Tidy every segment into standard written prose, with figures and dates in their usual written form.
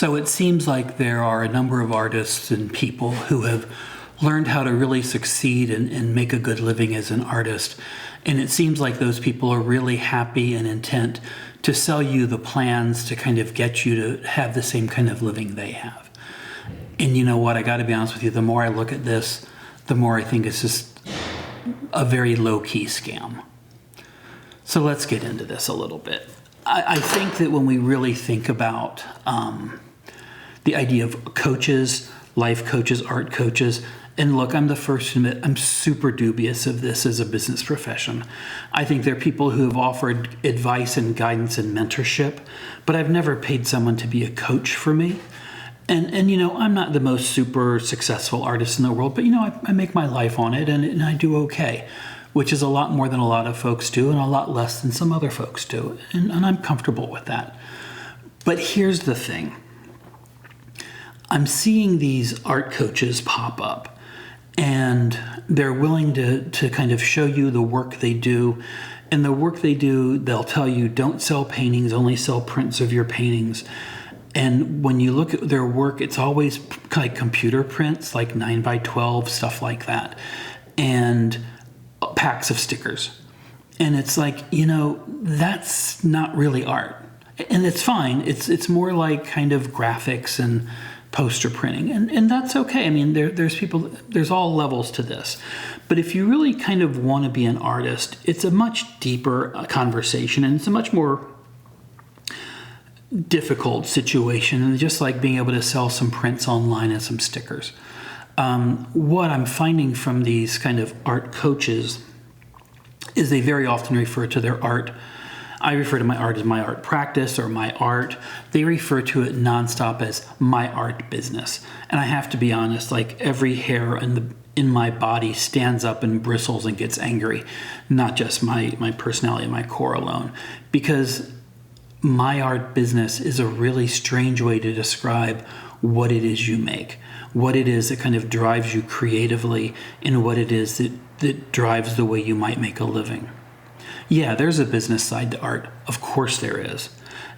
So it seems like there are a number of artists and people who have learned how to really succeed and make a good living as an artist. And it seems like those people are really happy and intent to sell you the plans to kind of get you to have the same kind of living they have. And you know what? I got to be honest with you, the more I look at this, the more I think it's just a very low-key scam. So let's get into this a little bit. I think that when we really think about the idea of coaches, life coaches, art coaches, and look, I'm the first to admit I'm super dubious of this as a business profession. I think there are people who have offered advice and guidance and mentorship, but I've never paid someone to be a coach for me. And you know, I'm not the most super successful artist in the world, but you know, I make my life on it and I do okay, which is a lot more than a lot of folks do and a lot less than some other folks do. And I'm comfortable with that. But here's the thing. I'm seeing these art coaches pop up and they're willing to kind of show you the work they do. And the work they do, they'll tell you, don't sell paintings, only sell prints of your paintings. And when you look at their work, it's always like computer prints, like 9x12, stuff like that, and packs of stickers. And it's like, you know, that's not really art. And it's fine. It's more like kind of graphics and poster printing. And that's okay. I mean, there's people, there's all levels to this. But if you really kind of want to be an artist, it's a much deeper conversation, and it's a much more difficult situation, and just like being able to sell some prints online and some stickers. What I'm finding from these kind of art coaches is they very often refer to their art. I refer to my art as my art practice or my art. They refer to it nonstop as my art business. And I have to be honest, like every hair in my body stands up and bristles and gets angry, not just my personality and my core alone, because my art business is a really strange way to describe what it is you make, what it is that kind of drives you creatively, and what it is that drives the way you might make a living. Yeah, there's a business side to art. Of course there is.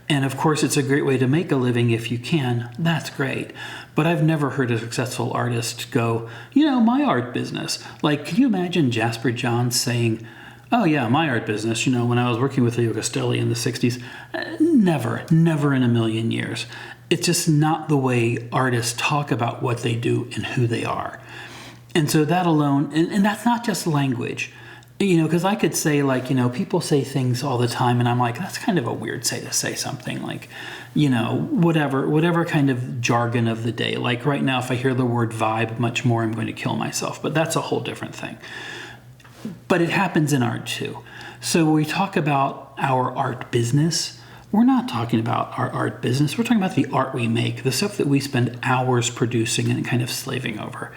And of course it's a great way to make a living if you can. That's great. But I've never heard a successful artist go, you know, my art business. Like, can you imagine Jasper Johns saying, oh yeah, my art business, you know, when I was working with Leo Castelli in the 60s, never in a million years. It's just not the way artists talk about what they do and who they are. And so that alone, and that's not just language, you know, because I could say like, you know, people say things all the time and I'm like, that's kind of a weird way to say something like, you know, whatever kind of jargon of the day. Like right now, if I hear the word vibe much more, I'm going to kill myself, but that's a whole different thing. But it happens in art too. So when we talk about our art business, we're not talking about our art business. We're talking about the art we make, the stuff that we spend hours producing and kind of slaving over.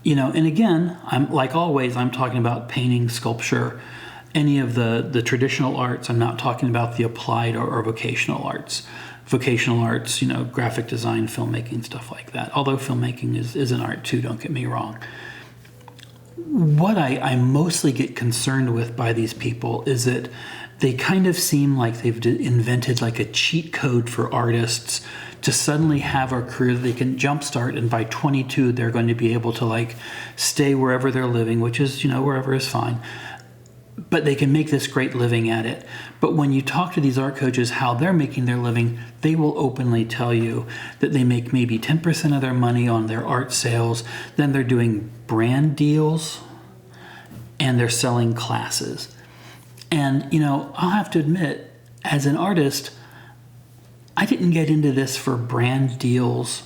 You know, and again, I'm like always, I'm talking about painting, sculpture, any of the traditional arts. I'm not talking about the applied or vocational arts. Vocational arts, you know, graphic design, filmmaking, stuff like that. Although filmmaking is an art too, don't get me wrong. What I mostly get concerned with by these people is that they kind of seem like they've invented like a cheat code for artists to suddenly have a career that they can jumpstart, and by 22 they're going to be able to like stay wherever they're living, which is, you know, wherever is fine. But they can make this great living at it. But when you talk to these art coaches how they're making their living, they will openly tell you that they make maybe 10% of their money on their art sales, then they're doing brand deals, and they're selling classes. And, you know, I'll have to admit, as an artist, I didn't get into this for brand deals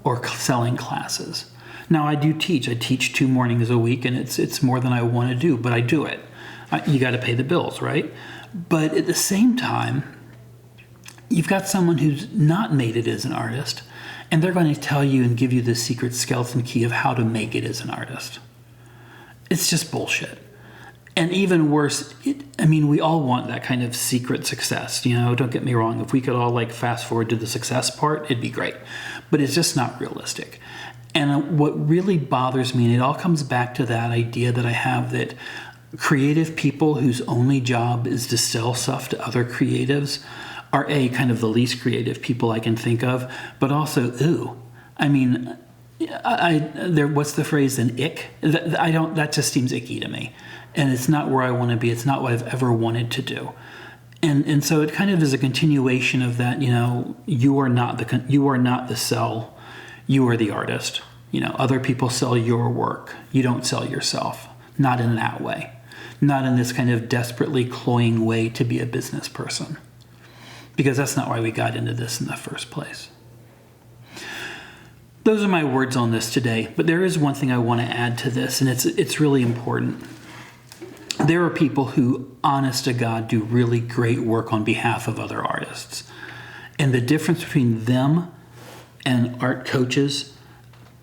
or selling classes. Now, I do teach. I teach 2 mornings a week, and it's more than I want to do, but I do it. You got to pay the bills, right? But at the same time, you've got someone who's not made it as an artist, and they're going to tell you and give you the secret skeleton key of how to make it as an artist. It's just bullshit. And even worse, we all want that kind of secret success. You know, don't get me wrong. If we could all like fast forward to the success part, it'd be great. But it's just not realistic. And what really bothers me, and it all comes back to that idea that I have that creative people whose only job is to sell stuff to other creatives are kind of the least creative people I can think of, but also, ooh, I mean, what's the phrase, an ick? That just seems icky to me. And it's not where I want to be. It's not what I've ever wanted to do. And so it kind of is a continuation of that, you are not the sell, you are the artist. Other people sell your work. You don't sell yourself. Not in that way. Not in this kind of desperately cloying way to be a business person. Because that's not why we got into this in the first place. Those are my words on this today, but there is one thing I want to add to this, and it's really important. There are people who, honest to God, do really great work on behalf of other artists. And the difference between them and art coaches,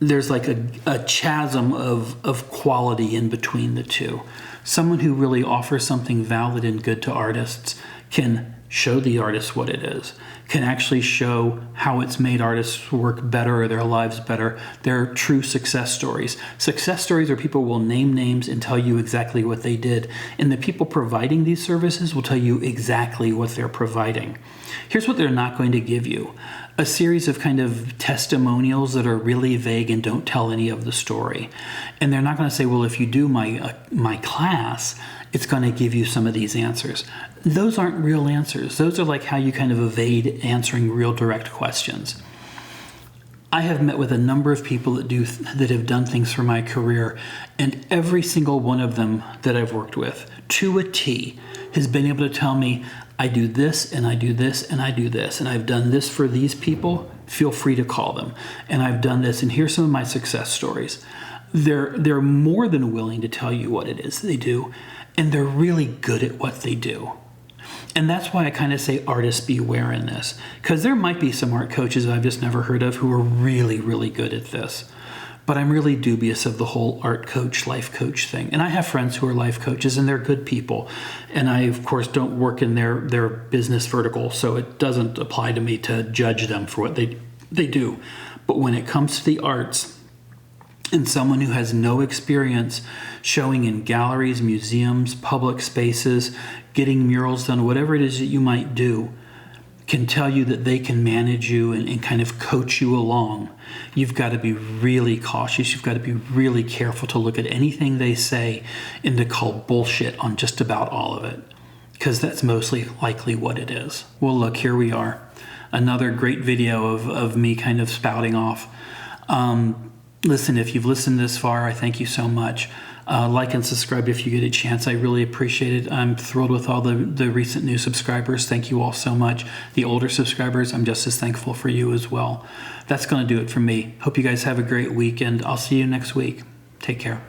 there's like a chasm of quality in between the two. Someone who really offers something valid and good to artists can show the artist what it is, can actually show how it's made artists' work better or their lives better. They're true success stories. Success stories are people will name names and tell you exactly what they did. And the people providing these services will tell you exactly what they're providing. Here's what they're not going to give you. A series of kind of testimonials that are really vague and don't tell any of the story. And they're not going to say, well, if you do my class, it's going to give you some of these answers. Those aren't real answers. Those are like how you kind of evade answering real direct questions. I have met with a number of people that have done things for my career, and every single one of them that I've worked with, to a T, has been able to tell me, I do this, and I do this, and I do this, and I've done this for these people. Feel free to call them. And I've done this, and here's some of my success stories. They're more than willing to tell you what it is they do, and they're really good at what they do. And that's why I kind of say artists beware in this, because there might be some art coaches I've just never heard of who are really, really good at this. But I'm really dubious of the whole art coach, life coach thing. And I have friends who are life coaches, and they're good people. And I, of course, don't work in their business vertical, so it doesn't apply to me to judge them for what they do. But when it comes to the arts, and someone who has no experience showing in galleries, museums, public spaces, getting murals done, whatever it is that you might do, can tell you that they can manage you and kind of coach you along, you've got to be really cautious. You've got to be really careful to look at anything they say and to call bullshit on just about all of it, because that's mostly likely what it is. Well, look, here we are. Another great video of me kind of spouting off. Listen, if you've listened this far, I thank you so much. Like and subscribe if you get a chance. I really appreciate it. I'm thrilled with all the recent new subscribers. Thank you all so much. The older subscribers, I'm just as thankful for you as well. That's going to do it for me. Hope you guys have a great week, and I'll see you next week. Take care.